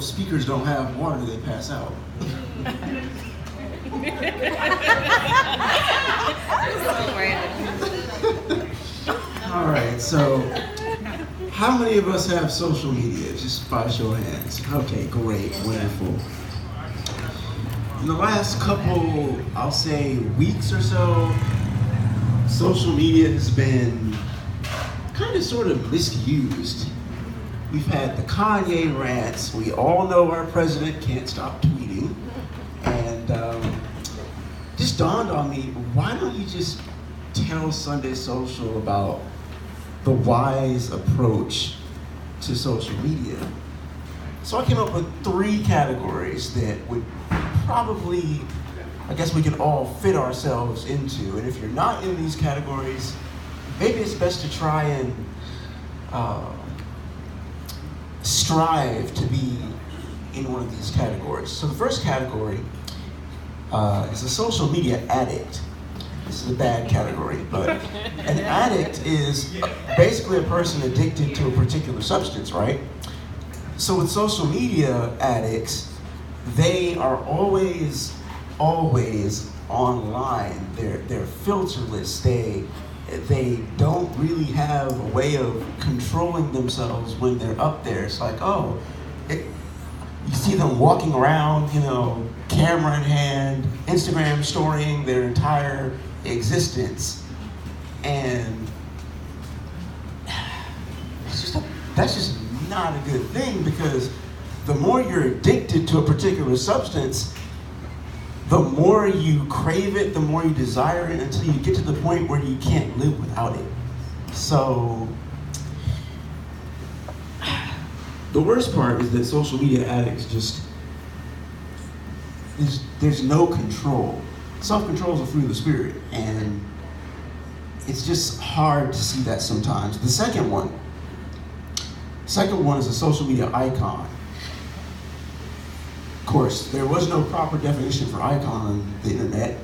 speakers don't have water, they pass out. So random. All right, so how many of us have social media? Just by show of hands. Okay, great, wonderful. In the last couple, I'll say, weeks or so, social media has been kind of sort of misused. We've had the Kanye rants. We all know our president can't stop tweeting. And just dawned on me, why don't you just tell Sunday Social about the wise approach to social media? So I came up with 3 categories that would probably, I guess we could all fit ourselves into. And if you're not in these categories, maybe it's best to try and strive to be in one of these categories. So the first category is a social media addict. This is a bad category, but an addict is basically a person addicted to a particular substance, right? So with social media addicts, they are always online. They're filterless. They don't really have a way of controlling themselves when they're up there. It's like, you see them walking around, camera in hand, Instagram storying their entire existence, and that's just not a good thing, because the more you're addicted to a particular substance, the more you crave it, the more you desire it, until you get to the point where you can't live without it. So the worst part is that social media addicts there's no control. Self-control is a fruit of the spirit, and it's just hard to see that sometimes. The second one is a social media icon. Of course, there was no proper definition for icon on the internet.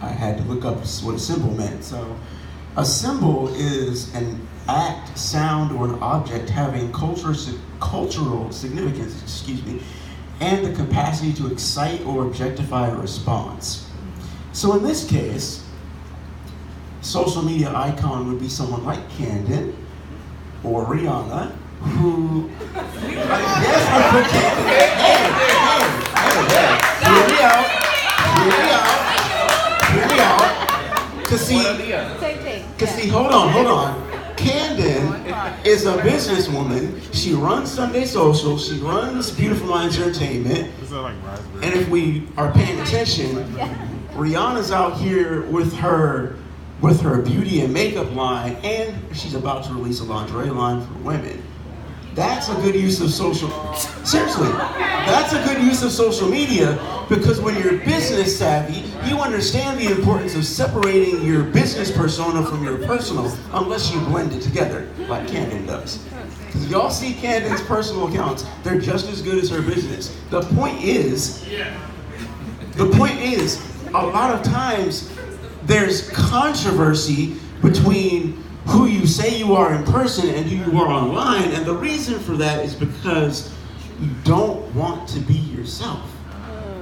I had to look up what a symbol meant. So a symbol is an act, sound, or an object having cultural significance, and the capacity to excite or objectify a response. So in this case, social media icon would be someone like Camden or Rihanna, who, yes, I put Camden. Hear me out. Hold on. Camden is a businesswoman. She runs Sunday Social. She runs Beautiful Minds Entertainment. And if we are paying attention, Rihanna's out here with her beauty and makeup line, and she's about to release a lingerie line for women. That's a good use of that's a good use of social media, because when you're business savvy, you understand the importance of separating your business persona from your personal, unless you blend it together, like Camden does. Because if y'all see Camden's personal accounts, they're just as good as her business. The point is, a lot of times, there's controversy between who you say you are in person and who you are online, and the reason for that is because you don't want to be yourself.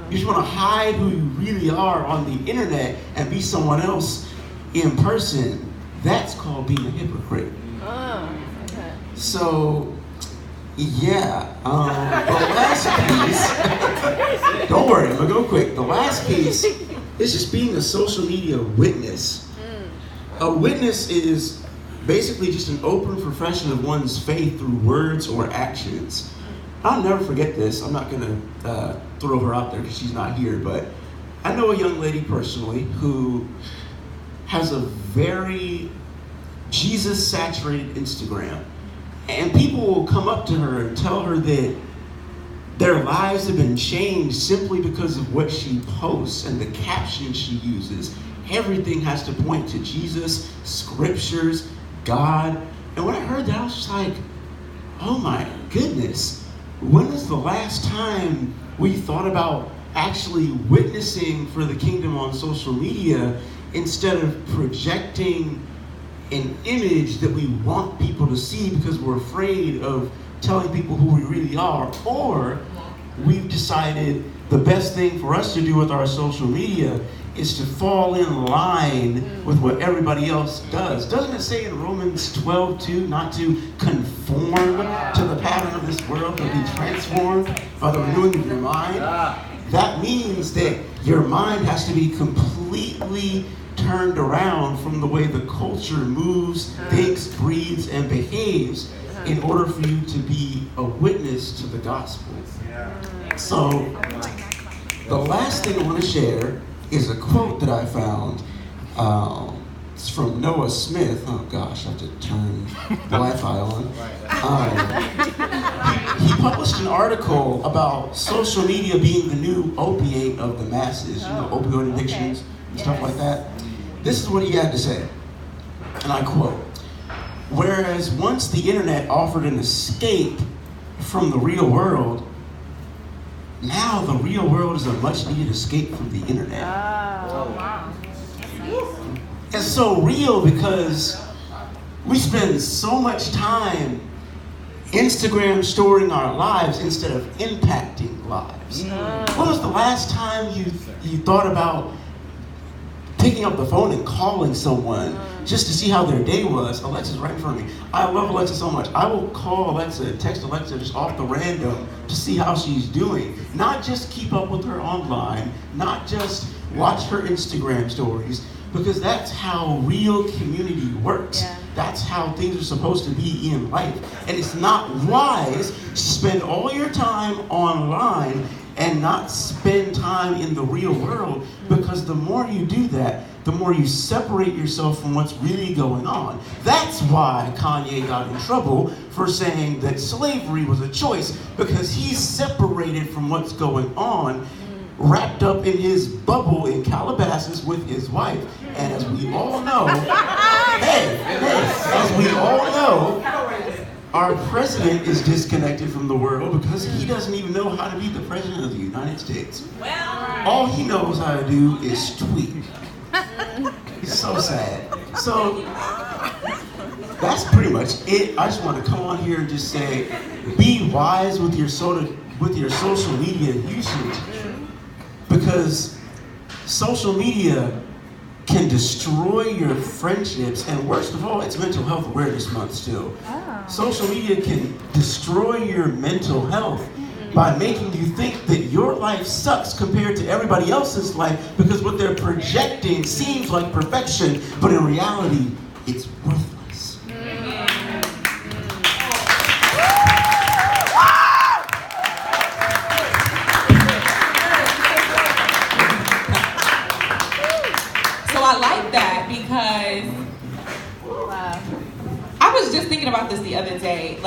You just want to hide who you really are on the internet and be someone else in person. That's called being a hypocrite. Okay. So, yeah, the last piece, don't worry, I'm gonna go quick. The last piece is just being a social media witness. A witness is basically just an open profession of one's faith through words or actions. I'll never forget this. I'm not going to throw her out there because she's not here, but I know a young lady personally who has a very Jesus-saturated Instagram. And people will come up to her and tell her that their lives have been changed simply because of what she posts and the captions she uses. Everything has to point to Jesus, scriptures, God. And when I heard that, I was just like, oh my goodness. When was the last time we thought about actually witnessing for the kingdom on social media instead of projecting an image that we want people to see because we're afraid of telling people who we really are, or we've decided the best thing for us to do with our social media is to fall in line with what everybody else does. Doesn't it say in Romans 12:2 not to conform to the pattern of this world, but be transformed by the renewing of your mind? That means that your mind has to be completely turned around from the way the culture moves, thinks, breathes, and behaves in order for you to be a witness to the gospel. So, the last thing I want to share is a quote that I found. It's from Noah Smith. Oh gosh, I have to turn the Wi-Fi on. He published an article about social media being the new opiate of the masses, opioid addictions and stuff like that. This is what he had to say, and I quote, "Whereas once the internet offered an escape from the real world, now the real world is a much needed escape from the internet." Oh, wow. It's so real because we spend so much time Instagram storing our lives instead of impacting lives. When was the last time you thought about picking up the phone and calling someone just to see how their day was? Alexa's right in front of me. I love Alexa so much. I will call Alexa, text Alexa just off the random to see how she's doing. Not just keep up with her online, not just watch her Instagram stories, because that's how real community works. Yeah. That's how things are supposed to be in life. And it's not wise to spend all your time online and not spend time in the real world, because the more you do that, the more you separate yourself from what's really going on. That's why Kanye got in trouble for saying that slavery was a choice, because he's separated from what's going on, wrapped up in his bubble in Calabasas with his wife. And as we all know, as we all know, our president is disconnected from the world because he doesn't even know how to be the president of the United States. All he knows how to do is tweet. It's so sad. So that's pretty much it. I just want to come on here and just say, be wise with your social media usage, because social media can destroy your friendships, and worst of all, it's Mental Health Awareness Month still. Social media can destroy your mental health by making you think that your life sucks compared to everybody else's life, because what they're projecting seems like perfection, but in reality, it's worthless. So I like that, because I was just thinking about this the other day.